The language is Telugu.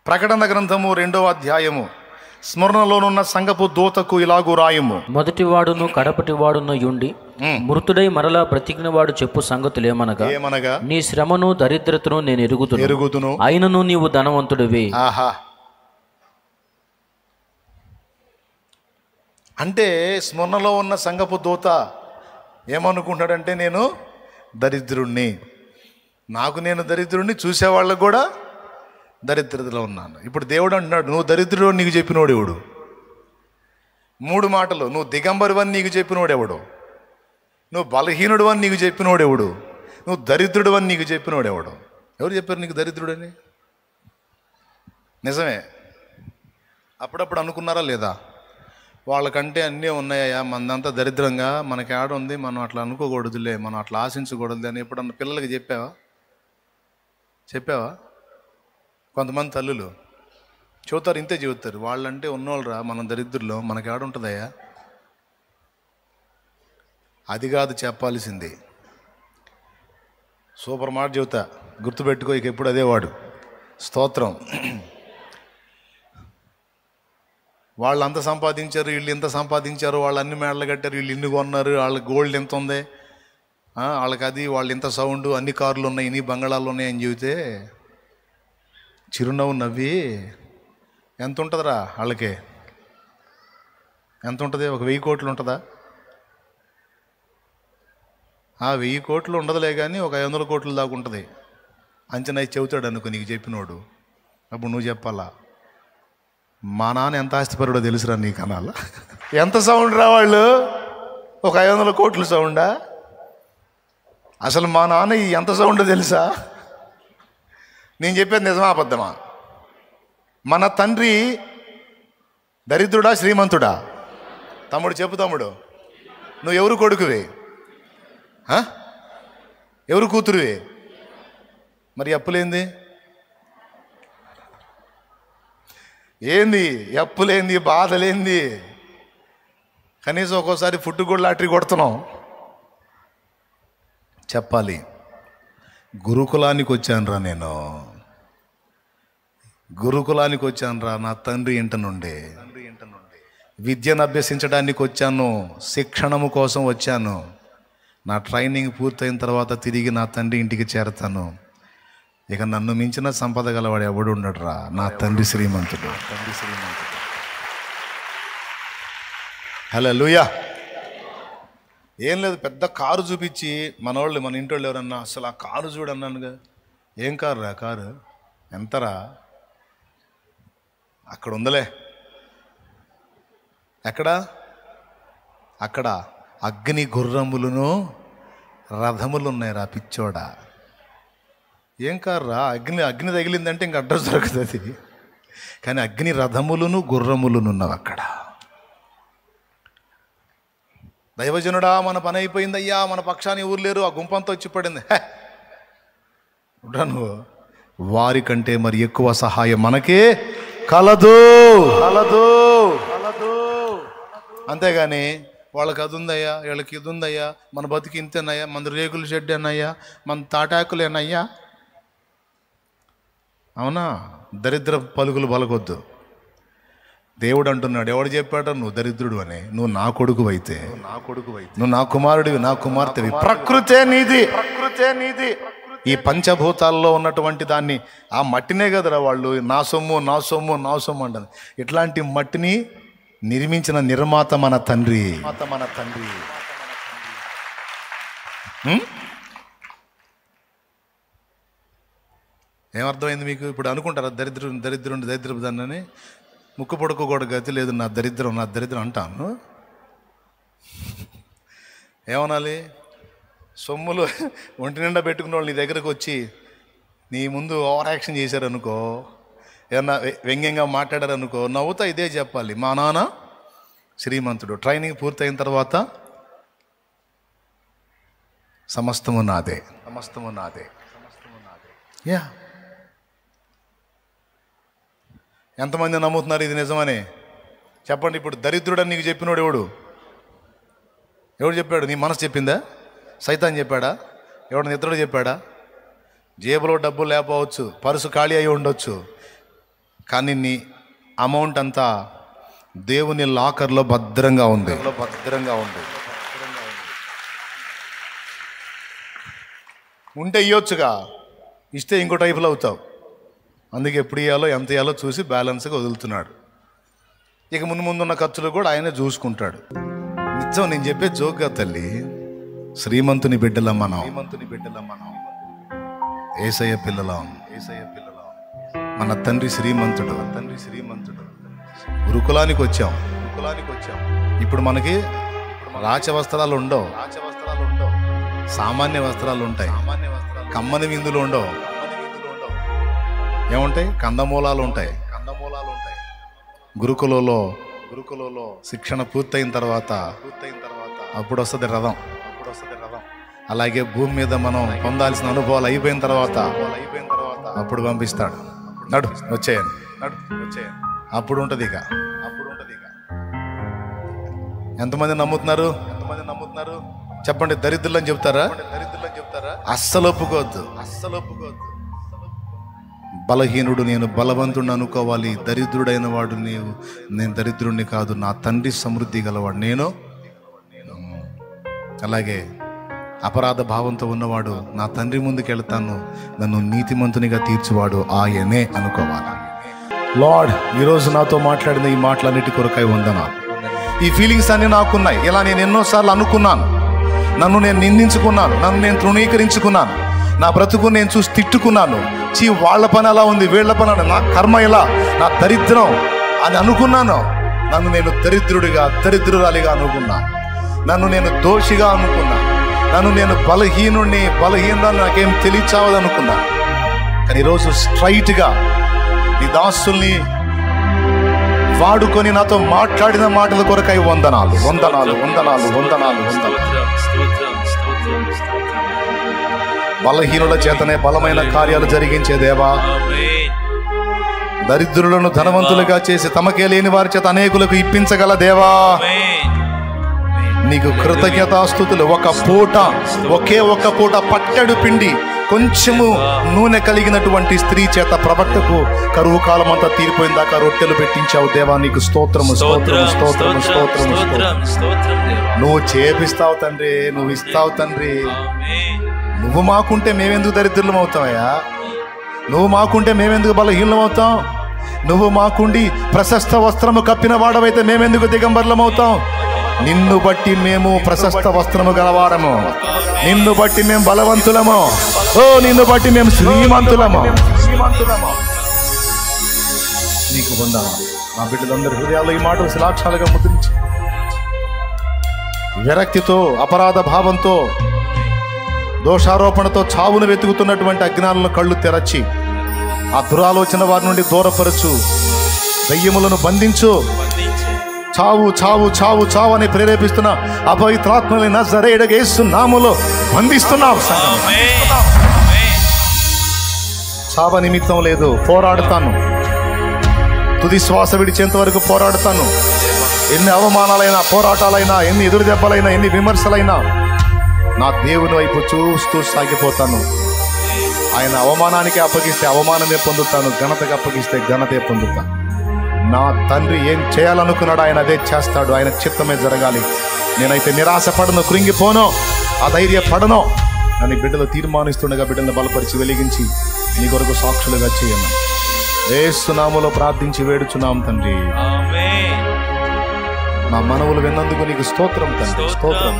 ప్రకటన గ్రంథము 2వ అధ్యాయము. స్మరణలోనున్న సంగపు దూతకు ఇలాగు రాయము. మొదటి వాడును కడపటి వాడును యుండి మృతుడై మరలా బ్రతికినవాడు చెప్పు సంగతులేమనగా, నీ శ్రమను దరిద్రతను నేను ఎరుగుదును, అయినను నీవు ధనవంతుడివి. ఆహా, అంటే స్మరణలో ఉన్న సంగపు దూత ఏమనుకుంటాడంటే, నేను దరిద్రుణ్ణి, నేను దరిద్రుణ్ణి, చూసేవాళ్ళకు కూడా దరిద్రతలో ఉన్నాను. ఇప్పుడు దేవుడు అంటున్నాడు, నువ్వు దరిద్రుడు అని నీకు చెప్పినోడు ఎవడు? 3 మాటలు. నువ్వు దిగంబరు అని నీకు చెప్పినోడు ఎవడు? నువ్వు బలహీనుడు అని నీకు చెప్పినోడు ఎవడు? నువ్వు దరిద్రుడు అని నీకు చెప్పినోడు ఎవడు? ఎవరు చెప్పారు నీకు దరిద్రుడని? నిజమే. అప్పుడప్పుడు అనుకున్నారా లేదా, వాళ్ళకంటే అన్నీ ఉన్నాయా, మనదంతా దరిద్రంగా, మనకి ఆడ ఉంది, మనం అట్లా అనుకోకూడదులే, మనం అట్లా ఆశించకూడదులే అని ఎప్పుడన్నా పిల్లలకి చెప్పావా? కొంతమంది తల్లులు చెబుతారు, ఇంతే చెబుతారు, వాళ్ళంటే ఉన్నోళ్ళరా, మనం దరిద్రులో, మనకి ఆడుంటుందయ్యా. అది కాదు చెప్పాల్సింది. సూపర్ మాట చెబుతా, గుర్తుపెట్టుకో, ఇక ఎప్పుడు అదే వాడు. స్తోత్రం. వాళ్ళు అంత సంపాదించారు, వీళ్ళు ఇంత సంపాదించారు, వాళ్ళు అన్ని మేడలు కట్టారు, వీళ్ళు ఇన్ని కొన్నారు, వాళ్ళ గోల్డ్ ఎంత ఉంది, వాళ్ళకి అది, వాళ్ళు ఇంత సౌండ్, అన్ని కార్లు ఉన్నాయి, ఇన్ని బంగాళాలు ఉన్నాయి అని చెబితే చిరునవ్వు నవ్వి, ఎంత ఉంటుందిరా వాళ్ళకి? ఎంత ఉంటుంది? ఒక 1000 కోట్లు ఉంటుందా? 1000 కోట్లు ఉండదులే, కానీ ఒక 500 కోట్ల దాకా ఉంటుంది అంచనా చెబుతాడు అనుకో నీకు చెప్పినోడు. అప్పుడు నువ్వు చెప్పాలా, మా నాన్న ఎంత ఆస్తిపరుడో తెలుసురా నీకు అనాలా? ఎంత సౌండ్ రా వాళ్ళు? ఒక 500 కోట్ల సౌండా? అసలు మా నాన్న ఎంత సౌండ్ తెలుసా? నేను చెప్పేది నిజమా అబద్ధమా? మన తండ్రి దరిద్రుడా శ్రీమంతుడా? తమ్ముడు చెప్పు, తమ్ముడు నువ్వు ఎవరు కొడుకువే? ఎవరు కూతురువే? మరి అప్పులేంది? ఏంది అప్పులేంది? బాధలేంది? కనీసం ఒక్కోసారి ఫుడ్ కూడా లాటరీ కొడుతున్నాం. చెప్పాలి, గురుకులానికి వచ్చానురా, నేను గురుకులానికి వచ్చానురా, నా తండ్రి ఇంట నుండి విద్యను అభ్యసించడానికి వచ్చాను, శిక్షణము కోసం వచ్చాను. నా ట్రైనింగ్ పూర్తయిన తర్వాత తిరిగి నా తండ్రి ఇంటికి చేరతాను. ఇక నన్ను మించిన సంపద గలవాడు ఎవడు ఉండడురా, నా తండ్రి శ్రీమంతుడు. హల్లెలూయా. ఏం లేదు, పెద్ద కారు చూపించి మన ఇంటోళ్ళు ఎవరన్నా, అసలు ఆ కారు చూడన్నానుగా. ఏం కారు రా? కారు ఎంతరా? అక్కడ ఉందలే. అక్కడ అగ్ని గుర్రములను రథములు ఉన్నాయిరా పిచ్చోడా. ఏం కారు రా? అగ్ని తగిలిందంటే ఇంక అడ్రస్ దొరుకుతుంది, కానీ అగ్ని రథములను గుర్రములను ఉన్నవి అక్కడ. దైవజనుడా, మన పని అయిపోయిందయ్యా, మన పక్షాన్ని ఊరు లేరు, ఆ గుంపంతా వచ్చి పడింది. నువ్వు వారి కంటే మరి ఎక్కువ సహాయం మనకే కలదు. అంతేగాని వాళ్ళకి అది ఉందయ్యా, వీళ్ళకి ఇది ఉందయ్యా, మన బతికి ఇంతేనయ్యా, మన రేకుల షెడ్ అన్నయ్యా, మన తాటాకులేనయ్యా. అవునా? దరిద్ర పలుకులు పలకొద్దు. దేవుడు అంటున్నాడు, ఎవడు చెప్పాడో నువ్వు దరిద్రుడు అని? నువ్వు నా కొడుకు అయితే, నువ్వు నా కుమారుడివి, నా కుమార్తెవి. ప్రకృతే నీది. ఈ పంచభూతాల్లో ఉన్నటువంటి దాన్ని, ఆ మట్టినే కదరా వాళ్ళు నా సొమ్ము అంటారు. ఇట్లాంటి మట్టిని నిర్మించిన నిర్మాత మన తండ్రి. ఏమర్థమైంది మీకు? ఇప్పుడు అనుకుంటారా దరిద్రుడు దాన్ని ముక్కు పొడుకు కూడా గతి లేదు, నా దరిద్రం అంటాను. ఏమనాలి? సొమ్ములు ఒంటి నిండా పెట్టుకున్న వాళ్ళు నీ దగ్గరకు వచ్చి నీ ముందు ఓవర్ యాక్షన్ చేశారనుకో, ఏమన్నా వ్యంగ్యంగా మాట్లాడారనుకో, నవ్వుతా ఇదే చెప్పాలి, మా నాన్న శ్రీమంతుడు, ట్రైనింగ్ పూర్తయిన తర్వాత సమస్తము నాదే. యా, ఎంతమంది నమ్ముతున్నారు ఇది నిజమని? చెప్పండి. ఇప్పుడు దరిద్రుడని నీకు చెప్పినోడు ఎవడు చెప్పాడు? నీ మనసు చెప్పిందా? సైతాన్ చెప్పాడా? ఎవడు నిద్రలో చెప్పాడా? జేబులో డబ్బులు లేకపోవచ్చు, పరుసు ఖాళీ అయి ఉండొచ్చు, కానీ నీ అమౌంట్ అంతా దేవుని లాకర్లో భద్రంగా ఉంది. ఉంటే ఇవ్వచ్చుగా, ఇస్తే ఇంకో టైపులో అవుతావు. అందుకే ఎప్పుడు ఇవ్వాలో ఎంత ఇవ్వాలో చూసి బ్యాలెన్స్గా వదులుతున్నాడు. ఇక ముందున్న ఖర్చులు కూడా ఆయనే చూసుకుంటాడు. నిజం, నేను చెప్పే జోక్గా తల్లి, శ్రీమంతుని బిడ్డలం మనం, యేసయ్య పిల్లలం. మన తండ్రి శ్రీమంతుడు. గురుకులానికి వచ్చాం. ఇప్పుడు మనకి రాచ వస్త్రాలు ఉండవు, సామాన్య వస్త్రాలు ఉంటాయి. కమ్మని విందులు ఉండవు. ఏముంటాయి? కందమూలాలు ఉంటాయి. గురుకులలో శిక్షణ పూర్తయిన తర్వాత అప్పుడు వస్తుంది రథం. అలాగే భూమి మీద మనం పొందాల్సిన అనుభవాలు అయిపోయిన తర్వాత అప్పుడు పంపిస్తాడు. నడు వచ్చేయండి, అప్పుడు ఉంటుంది ఇక. ఎంతమంది నమ్ముతున్నారు? చెప్పండి. దరిద్రులు అని చెప్తారా? అస్సలు ఒప్పుకోవద్దు. బలహీనుడు నేను బలవంతుడిని అనుకోవాలి. దరిద్రుడైన వాడు నేను దరిద్రుడిని కాదు, నా తండ్రి సమృద్ధి గలవాడు నేను. అలాగే అపరాధ భావంతో ఉన్నవాడు నా తండ్రి ముందుకు వెళ్తాను, నన్ను నీతిమంతునిగా తీర్చువాడు ఆయనే అనుకోవాలి. లార్డ్, ఈరోజు నాతో మాట్లాడిన ఈ మాటలన్నిటి కొరకై వందనాలు. ఈ ఫీలింగ్స్ అన్నీ నాకున్నాయి. ఇలా నేను ఎన్నోసార్లు అనుకున్నాను, నన్ను నేను నిందించుకున్నాను, నన్ను నేను తృణీకరించుకున్నాను, నా బ్రతుకు నేను చూసి తిట్టుకున్నాను. వాళ్ళ పని అలా ఉంది, వీళ్ళ పని అలా, నా కర్మ ఇలా, నా దరిద్రం అని అనుకున్నాను. నన్ను నేను దరిద్రురాలిగా అనుకున్నాను. నన్ను నేను దోషిగా అనుకున్నాను. నన్ను నేను బలహీనురాలు నాకేం తెలియచావదు అనుకున్నాను. కానీ ఈరోజు స్ట్రైట్గా నీ దాసుల్ని వాడుకొని నాతో మాట్లాడిన మాటల కొరకై వందనాలు. బలహీనుల చేతనే బలమైన కార్యాలు జరిగించే దేవా, దరిద్రులను ధనవంతులుగా చేసి తమకే లేని వారి చేత అనేకులకు ఇప్పించగల దేవా, నీకు కృతజ్ఞతాస్తుతులు. ఒకే పూట పట్టెడు పిండి కొంచెము నూనె కలిగినటువంటి స్త్రీ చేత ప్రవక్తకు కరువు కాలం అంతా తీరిపోయిన దాకా రొట్టెలు పెట్టించావు దేవా, నీకు స్తోత్రము. నువ్వు చేపిస్తావు తండ్రి, నువ్వు ఇస్తావు తండ్రి. నువ్వు మాకుంటే మేమెందుకు దరిద్రులం అవుతావయ్యా? నువ్వు మాకుంటే మేమెందుకు బలహీనం అవుతాం? నువ్వు మాకుండి ప్రశస్త వస్త్రము కప్పిన వాడవైతే మేమెందుకు దిగంబర్లం అవుతాం? నిన్ను బట్టి మేము ప్రశస్త వస్త్రము గలవారము, నిన్ను బట్టి మేము బలవంతులము, నిన్ను బట్టి మేము శ్రీమంతులము. నీకు వందనాలు. మా బిడ్డలందరి హృదయాల్లో ఈ మాటలు శిలాక్షాలుగా ముద్రించి, విరక్తితో, అపరాధ భావంతో, దోషారోపణతో చావును వెతుకుతున్నటువంటి అజ్ఞానులను కళ్ళు తెరచి ఆ దురాలోచన వారి నుండి దూరపరచు. దయ్యములను బంధించు. చావు చావు చావు చావు అని ప్రేరేపిస్తున్న అపవిత్రాత్మని నజరేయుడైన యేసు నామములో బంధిస్తున్నావు. చావ నిమిత్తం లేదు, పోరాడుతాను. తుది శ్వాస విడిచేంత వరకు పోరాడుతాను. ఎన్ని అవమానాలైనా, పోరాటాలైనా, ఎన్ని ఎదురు దెబ్బలైనా, ఎన్ని విమర్శలైనా నా దేవుని వైపు చూస్తూ సాగిపోతాను. ఆయన అవమానానికి అప్పగిస్తే అవమానమే పొందుతాను, ఘనతకి అప్పగిస్తే ఘనతే పొందుతాను. నా తండ్రి ఏం చేయాలనుకున్నాడు ఆయన అదే చేస్తాడు. ఆయన చిత్తమే జరగాలి. నేనైతే నిరాశపడను, కృంగిపోను, అధైర్యపడను అని బిడ్డలు తీర్మానిస్తుండగా బిడ్డలను బలపరిచి వెలిగించి నీ కొరకు సాక్షులుగా చేయను. యేసు నామములో ప్రార్థించి వేడుచున్నాం తండ్రి. మా మనవులు విన్నందుకు నీకు స్తోత్రం తండ్రి. స్తోత్రం.